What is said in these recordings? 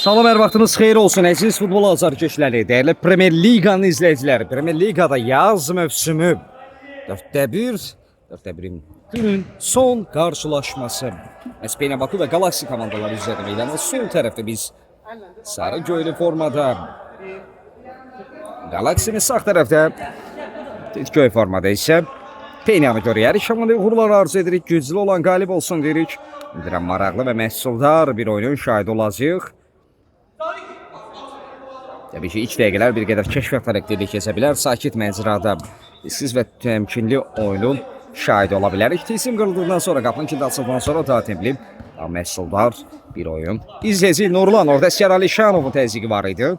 Salam, hər vaxtınız xeyir olsun əziz futbol azarkeşləri, dəyərli Premier Liqanın izləyiciləri. Premier Liqada yaz mövsümü 4-1-in günün son qarşılaşması. Espanya Baku və Galaxy komandaları üzrə meydanın sol tərəfdə biz sarı göylü formada, Galaxy'nin sağ tərəfdə göy formada isə Peynyanı görüyoruz. Şamalı uğurlar arzu edirik. Güclü olan qalib olsun deyirik. Bildirəm, maraqlı və məhsuldar bir oyunun şahidi olacağıq. Təbii ki, ilk dəqiqələr bir qədər kəşfiyyat xarakterli keçə bilər. Sakit mənzirada siz və təmkinli oyunun şahidi ola bilərik. Tezim qırıldıqdan sonra, qapının kilidi açıldıqdan sonra daha temli, daha məhsuldar bir oyun. İzləyəcək Nurlan, orada Əskər Alişanovun təzyiqi var idi.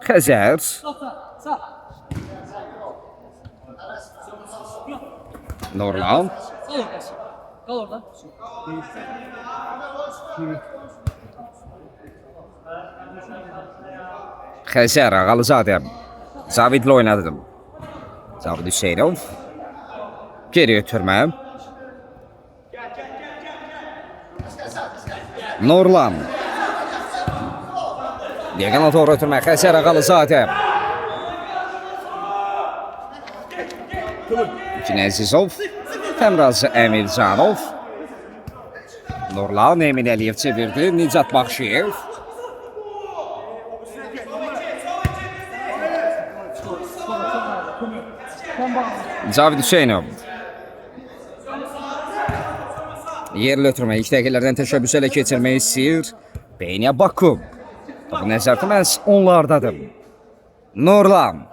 Xəzər. Nurlan. Kal orada. Xəzər Ağalızadə. Zavidlə oynadım. Zavid Hüseynov. Geri ötürmə. Nurlan. Diaqana doğru ötürmə. Xəzər Ağalızadə. İkinci Əzizov. Təmraz Əmircanov. Nurlan Emin Əliyev çevirdi. Nicat Baxşiyev. Zavid Hüseynov. Yerli ötürmə. İlk dəqiqələrdən təşəbbüs elə keçirmək istəyir. Espanya Baku. Bu nəzərdə məhz onlardadır. Nurlan.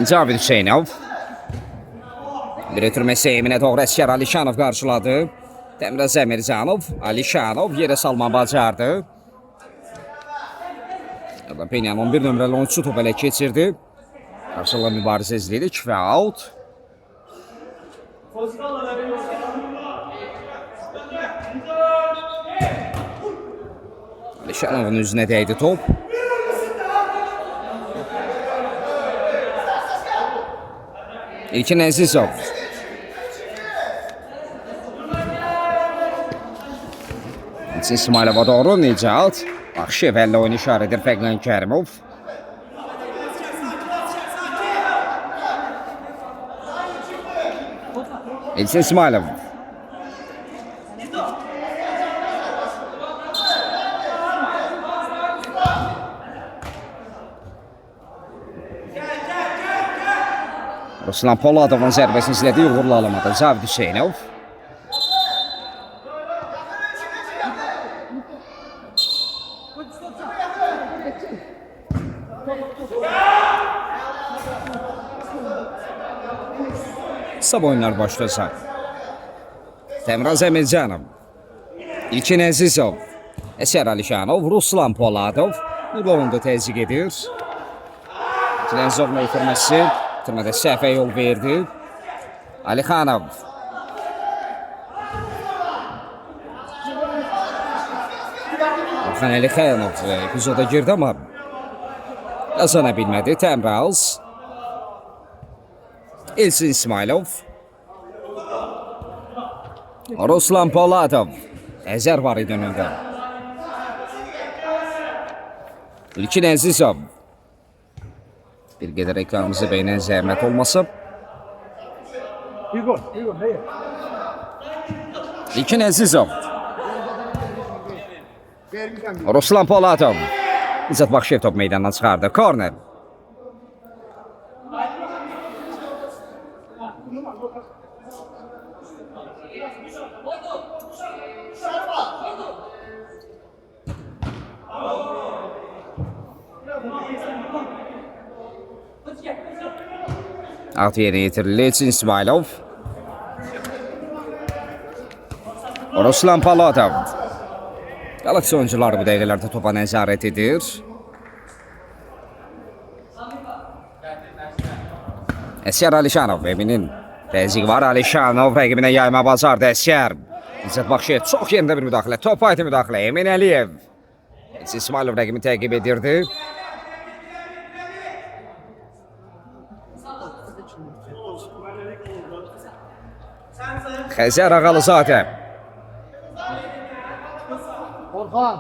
Zavid Hüseynov. Bir ötürməsi Eminə doğru Əskər Alişanov qarşıladı. Təmraz Əmircanov. Alişanov yerə salma bacardı. Penyanın 11 nömrəli oyuncusu top elə keçirdi. Qarşıla mübarizə izləyirik və out. Alişanovun üzünə dəydi top. İlkin Əzizov. İsmailova doğru Nicat. Baxşiyev əllə oyunu işarə edir Fəqlan Kərimov. İlkin İsmailov. Ruslan Poladovun zərbəsini izlədiyi uğurlu alamadı. Zavid Hüseynov. Sab oyunlar başlasa. Təmraz Əmircanov. İlkin Əzizov. Əskər Alişanov. Ruslan Poladov. Nurlan'da təzyiq edir. İlkin Əzizov'un ötürməsi. Ötürmədə səhvə yol verdi. Alixanov. Orxan Alixanov epizoda girdi ama qazana bilmədi. Təmraz. İlkin İsmailov. Ruslan Poladov. Əzər var idi önündə. İlkin Əzizov. Bir qədər ekranımızı beynən zəhmət olmasa. İlkin Əzizov. Ruslan Poladov. İzzət Baxşiyev top meydandan çıxardı. Korner. Altı yeri yetirildi. İlkin İsmailov. Ruslan Poladov. Galaxy oyuncuları bu dəqiqələrdə topa nəzarət edir. Əskər Alişanov. Eminin təzyiqi var. Alişanov rəqibinə yayma bacardı. Əskər. İzzət Baxşiyev çox yerində bir müdaxilə. Top aydı müdaxilə. Emin Əliyev. İsmailov rəqibini təqib edirdi. Xəzər Ağalızadə. Orhan.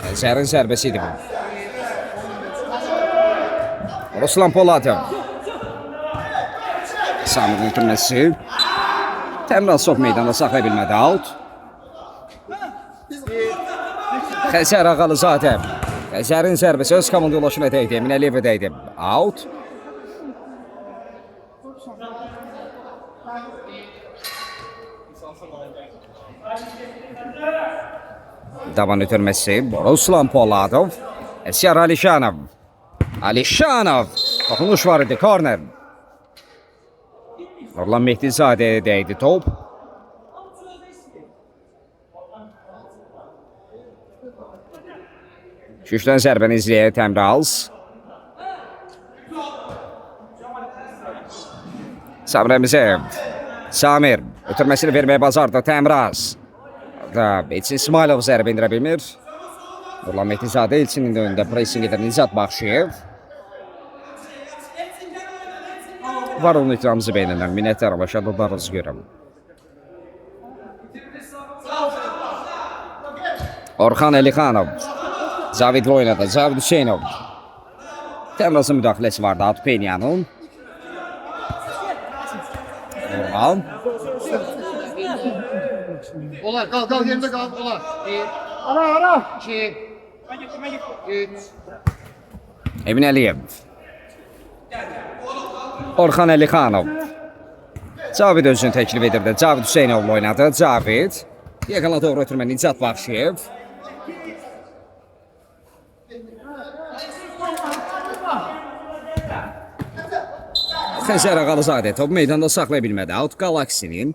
Xəzərin zərbəsi idi bu. Ruslan Poladov. Samirin itirməsi. Təmrasov meydanda saxlaya bilmədi. Out. Xəzər Ağalızadə. Xəzərin zərbəsi öz komanda yoldaşına dəydi. Emin Əliyevə dəydi. Out. Davan ötürməsi. Ruslan Poladov. Əsiyar Alişanov. Alişanov. Toxunuş var idi. Korner. Nurlan Mehdizadəyə dəydi top. Şüşdən zərbəni izləyək Təmraz. Samir Samir ötürməsini verməyə bacardı Təmraz. Elçin İsmailov zərbə indirə bilmir. Nurlan Mehdizadə Elçinin də önündə pressing edir Nizat Baxşiyev. Var onun itiramızı beynələn. Minnətdarım, aşağıdalarınızı görəm. Orxan Elixanov. Zavidlə oynadı. Zavid Hüseynov. Təmrazın müdaxiləsi vardı Atpenyanın. Orxan. Olar, kal yerinde kal, olar. Ara. 2, 3. Emin Əliyev. Orxan Elixanov. Cavid özünü təklif edirdi. Cavid Hüseynovla oynadı. Cavid. Yaxına doğru ötürmə Nizat Baxşiyev. Xəzər Ağalızadə top meydanda saxlaya bilmədi. Out Galaksinin.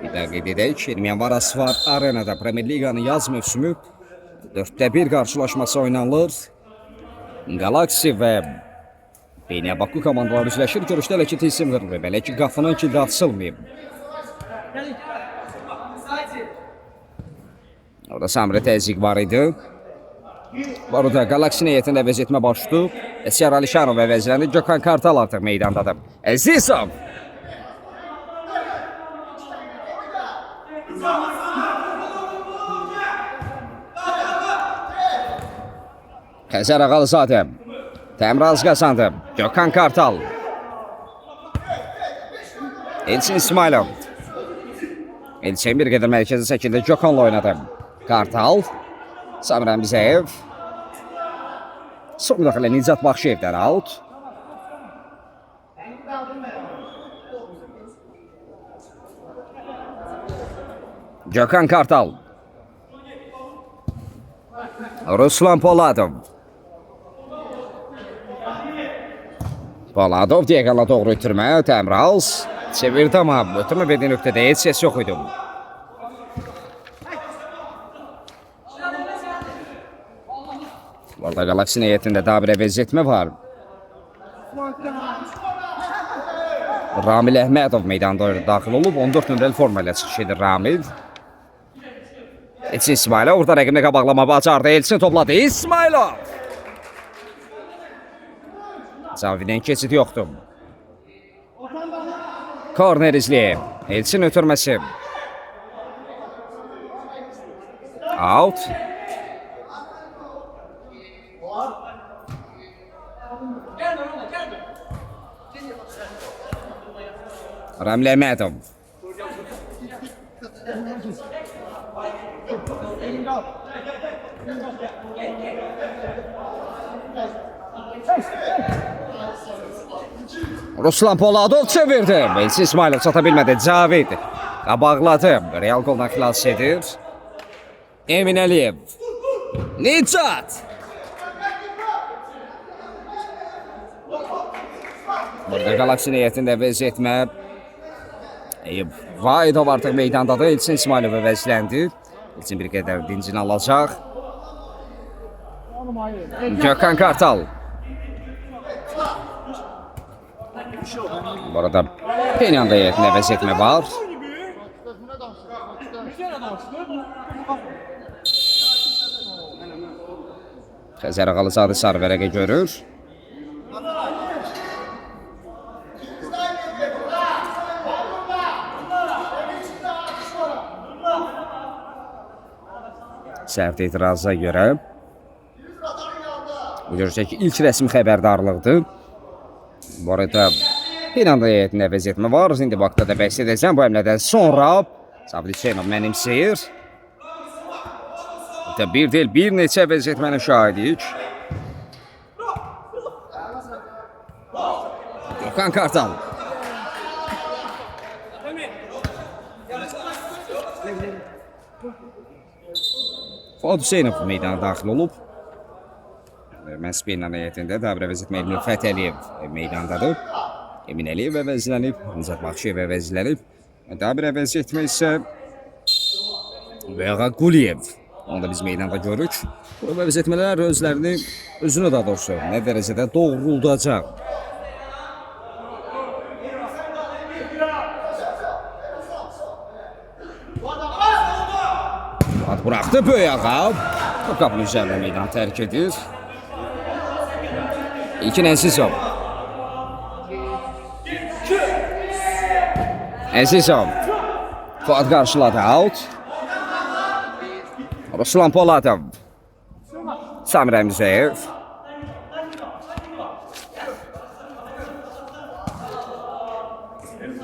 Bir də qeyd edək, Ermiyan Varası var arenada Premier Liqanın yaz mövsümü 4-1 qarşılaşması oynanılır. Galaxy və Beyniyə Baku komandaları üzləşir. Görüşdə elə ki tilsim qırılır. Belə ki qapının kilidi açılmayıb. Orada Samir təzyiq var idi. Bu arada Galaxy heyətində əvəz etmə başladı. Əsiyar Alişanov əvəzləndi. Gökhan Kartal artıq meydandadır. Əzizov. Xəzər Ağalızadə. Təmraz qazandı. Gökhan Kartal. Elçin İsmailov. Elçin bir qədər mərkəzi şəkildə Gökhanla oynadı. Kartal. Samir Əmizəyev. Son müdaxilə Nizat Baxşiyevdən out. Gökhan Kartal. Ruslan Poladov. Poladov diaqala doğru itirmə. Təmraz çevirdi amma ötürmə verdiyi nöqtədə heç səs yox idi. Burada Galaxy heyətində daha bir əvəz etmə var. Ramil Əhmədov meydanda daxil olub. 14 nömrəli forma ilə çıxış edir Ramil. Elçin İsmailov orada rəqibini qabaqlama bacardı. Elçin topladı. İsmailov. Zavidin keçidi yoxdur. Korner izləyib. Elçin ötürməsi. Out. Ramil Əhmədov. Ruslan Poladov çevirdi. Elçin İsmailov çata bilmədi. Cavid qabaqladı. Real qoldan xilas edir. Emin Əliyev. Nicat. Burada Galaxy heyətində əvəz etmə. Vaidov artıq meydandadır. Elçin İsmailov əvəzləndi. Elçin bir qədər dincini alacaq. Gökhan Kartal. Bu arada Penyanda heyətində əvəz etmə var. Xəzər Ağalızadə sarı vərəqə görür. sərt etiraza görə. Bu görəcək ki, ilk rəsmi xəbərdarlıqdır. Bu arada Penanda heyətində vəziyyətmə var. İndi vaxtda da bəhs edəcəm. Bu əmlədən sonra Sabit Hüseynov mənimsəyir. Bir deyil, bir neçə vəziyyətmənin şahidiyik. Gökhan Kartal. Fuad Hüseynov meydana daxil olub. Məhz Penanda heyətində Dabirə vəziyyətmə Elmir Fətəliyev meydandadır. Emin Əliyev əvəzlənib, Nizat Baxşıyev əvəzlənib. Dabirə vəziyyətmə isə Veya Quliyev. Onu da biz meydanda görürük. Bu vəziyyətmələr özünü daha doğrusu nə dərəcədə doğruldacaq. Fuad buraxdı Böyağa. Qapının üzərində meydanı tərk edir. İlkin Əzizov. Əzizov. Fuad qarşıladı, out. Ruslan Poladov. Samir Əmzəyev.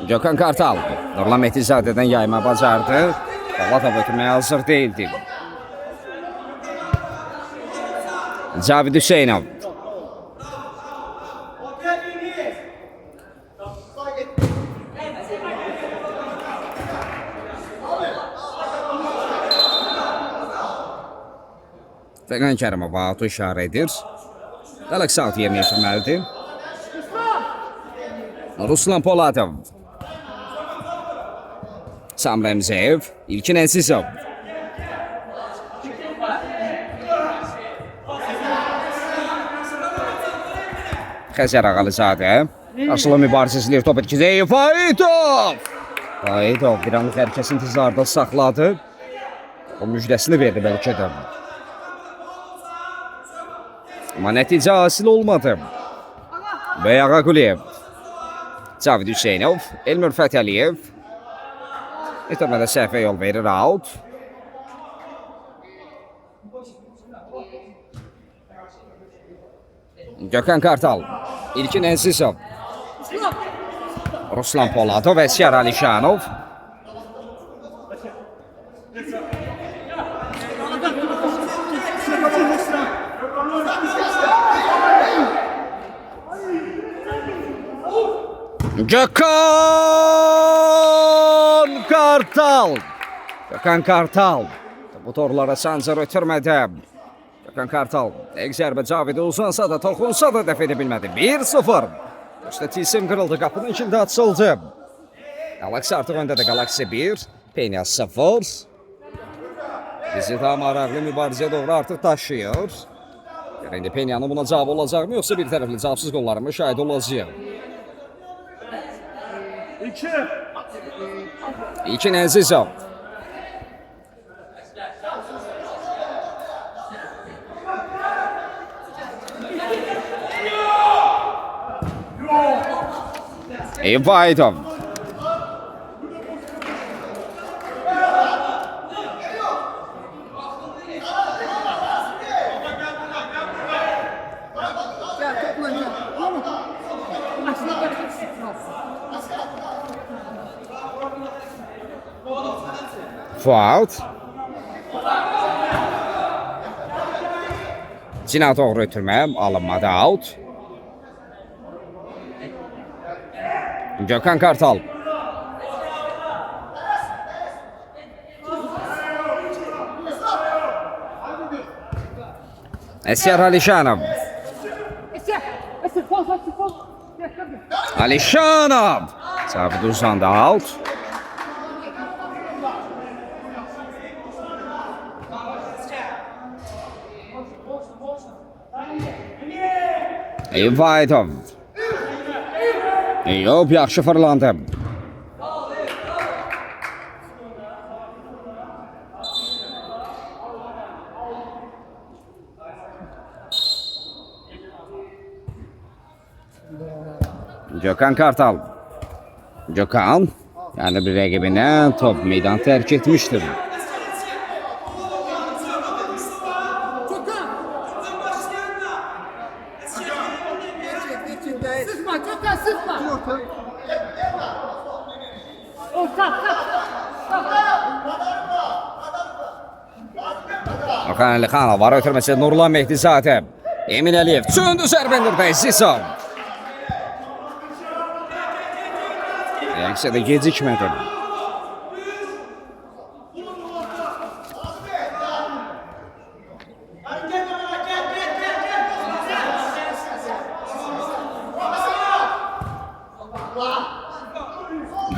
Gökhan Kartal. Nurlan Mehtizadədən yayma bacardı. Poladov ötürməyə hazır değildi. Cavid Hüseynov. Fəqan Kərimov auto işarə edir. Alex out yerinə yetirməlidir. Ruslan Poladov. Samir Əmzəyev. İlkin Əzizov. Xəzər Ağalızadə. Qarşıla mübarizəsilir top etkizəyi. Faidov! Faidov bir anlıq hərəkəsi intizarda saxladı. O müjdəsini verdi bəlkə də. Amma nəticə hasil olmadı. Veya Quliyev. Cavid Hüseynov. Elmir Fətəliyev. İtirmədə səhvə yol verir, out. Gökhan Kartal. İlkin Əzizov. Ruslan Poladov və Siyar Alişanov. Gökhan Kartal. Gökhan Kartal. Bu torlara sancır ötürmədə. Gökhan Kartal. Dəqiq zərbə Cavidə uzansa da, toxunsa da dəf edə bilmədi. 1-0. İşte tilsim qırıldı. Qapının içində açıldı. Galaxy artıq öndədir. Galaxy 1. Penya 0. Bizi daha maraqlı mübarizəyə doğru artıq daşıyır. İndi Penyanın buna cavab olacaqmı, yoxsa bir tərəfli cavabsız qolları müşahidə olacaq? İlkin Əzizov. Vaidov. Fuad. Cina doğru ötürmə, alınmadı, out. Gökhan Kartal. Esyar Alişanov. Alişanov. Sabit uzandı, out. Vaidov. Eyüp yaxşı fırlandı. Gökhan Kartal. Gökhan yani bir rəqibinə top meydan tərk etmişdir. Orxan Əlixanov var ötürməsi Nurlan Mehdizadə. Emin Əliyev çöndü zərbəndə Əzizov. Reaksiyada gecikmədi.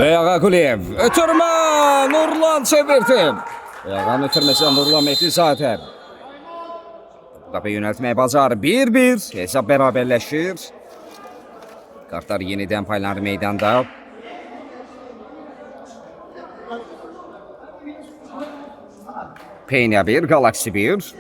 Beyağa Quliyev ötürmə Nurlan çevirdi. Beyağın ötürməsi Nurlan Mehdizadə. Qapı yönəltməyə bacar 1-1 hesab bərabərləşir. Kartlar yenidən paylanır meydanda. Penya 1, Galaxy 1.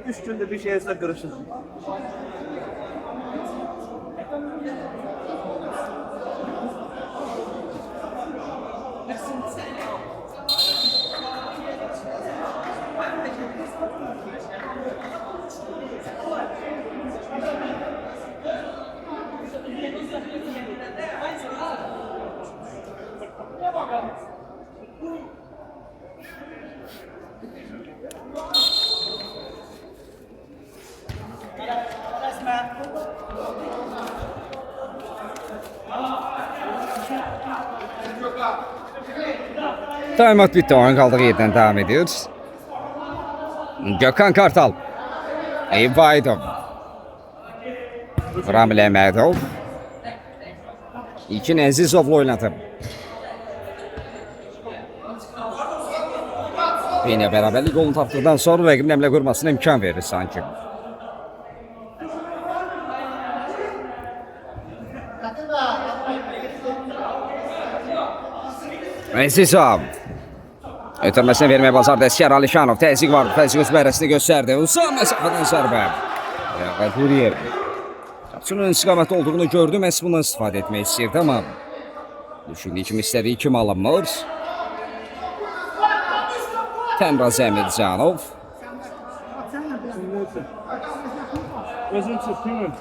Üç günde bir şeyse kırışır. Timeout bitti. Oyun kaldığı yerden devam ediyoruz. Gökhan Kartal. Eyüp Vaidov. Ramil Əmədov. İlkin Əzizov'la oynadı. Yine beraberlik golunu taptıktan sonra rəqibin əmlə qurmasına imkan verir sanki. Əzizov. Ötürməsini verməyə bazardı Əskər Alişanov. Təzyiq var. Təzyiq öz bərəsini göstərdi. Uzun məsafədən zərbə. Quriyev. Qapçının istiqaməti olduğunu gördü. Məhz bundan istifadə etmək istəyirdi, amma düşündüyü kimi istədiyi kimi alınmır. Təmraz Əmircanov. Gözün çıktı.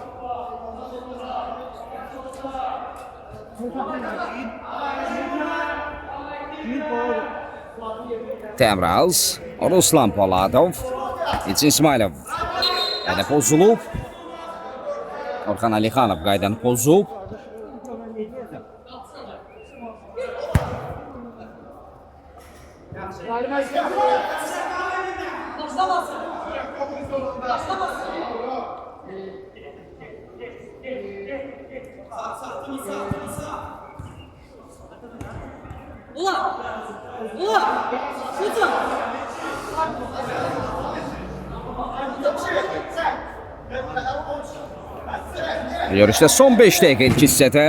Təmraz. Ruslan Poladov. İlçin İsmailov. Qayda pozulub. Orxan Əlixanov qaydanı pozub. Ulan! Ulan! Tutun! Yarışda son 5 dəqiqə ilk hissədə.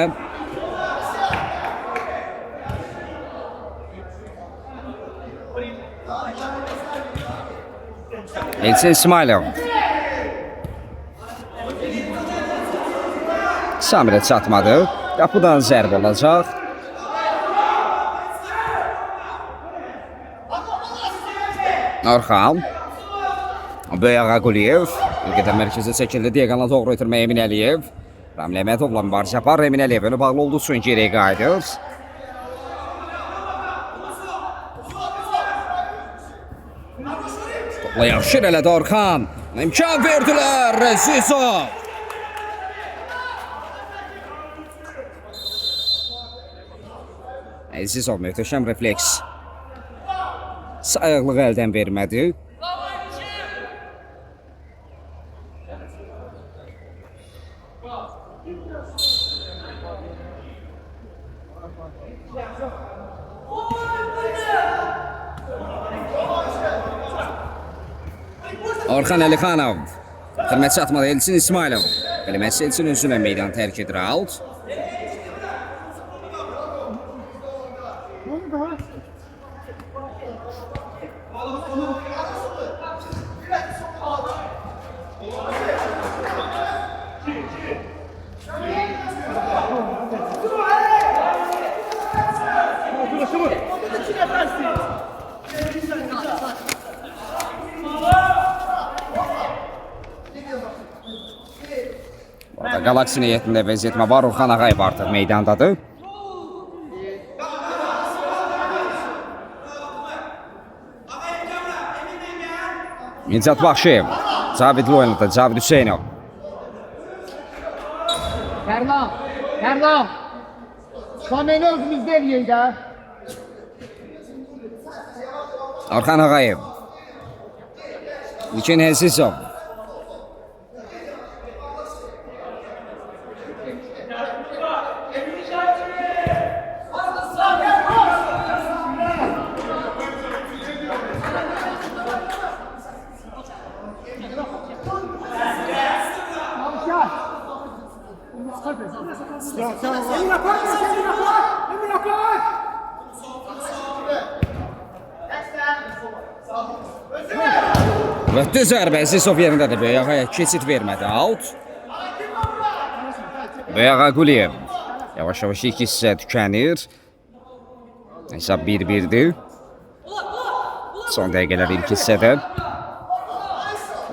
İlçin İsmailov. Samirə çatmadı. Qapıdan zərb olacaq. Orxan. Beyağa Quliyev. Bir qədər mərkəzə çəkildi. Diaqana doğru ötürməyə Emin Əliyev. Ramil Əmədovla mübarizə apar. Emin Əliyev önü bağlı olduğu üçün geriyə qayıdır. Topla yaxşı elədi Orxan. İmkan verdilər Əzizov. Əzizov möhtəşəm refleks. Sayıqlığı əldən vermədi. Orxan Əlixanov. Xidmət çatmadı İlçin İsmailov. Qələməsi İlçin özünə meydan tərk edir out. Burada Galaxy niyetində vəziyyətmə var. Orxan Ağayev artıq meydandadır. Nicat Baxşıyev, Cavidli oynadı, Cavid Hüseynov. Kerlam. Kerlam. Kameni özümüzde eləyək də. Orxan Ağayev. İlkin Əzizov. Və düz zərbə Əzizov yerindədir. Böyüyağa keçid vermədi. Out. Böyüyağa Quliyev. Yavaş-yavaş ilk hissə tükənir. Hesab 1-1'dir. Son dəqiqələr ilk hissədə.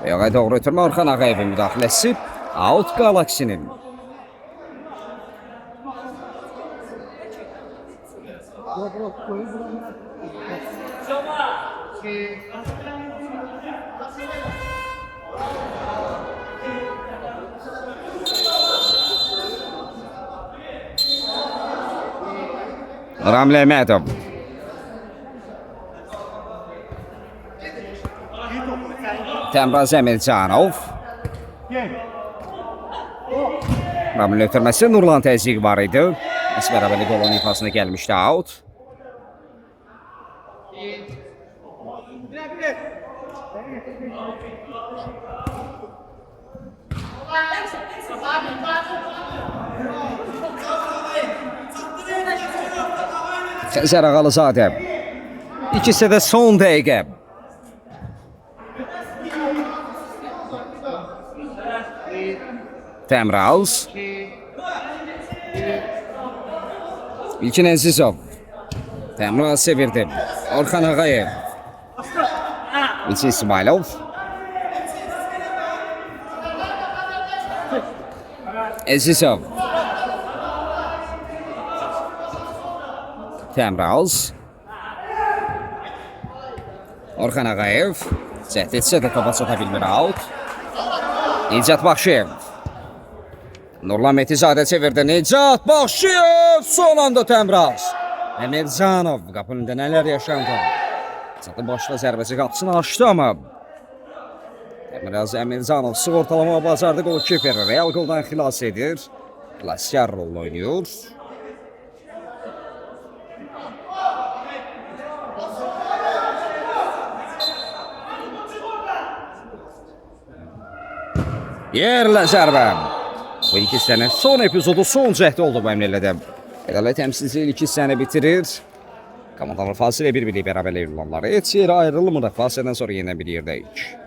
Böyüyağa doğru ötürmə Orxan Ağayevin müdaxiləsi. Out Galaxy'nin. Ramil Əhmədov. Təmraz Əmircanov. Ramil ötürməsi Nurlan Təzyiq var idi. Əsbərabəli qolun ifasına gəlmişdi out. Xəzər Ağalızadə. İkisi də son dəqiqə. Təmraz. İlkin Əzizov. Təmraz sevirdi. Orxan Ağayev. İlkin İsmailov. Əzizov. Təmraz. Orxan Ağayev. Cəhd etsə də topa çata bilmir out. Nicat Baxşıyev. Nurlan Metizadə çevirdi. Nicat Baxşıyev son anda Təmraz. Əmircanov qapının önündə nələr yaşandı. Çatı başla zərbəsi qapısını açdı amma Əmircanov sığortalama bacardı. Golkiper Real goldan xilas edir. Klasikar rolunu oynuyor. Yerlə zərbə. Bu iki hissənin son epizodu son cəhdi oldu bu əmrlədə. Ədalət təmsilçisi ilk hissəni bitirir. Komandalar fasilə bir-biri bərabərləyir olanları. Heç yerə ayrılmır. Fasilədən sonra yenə bir yerdəyik.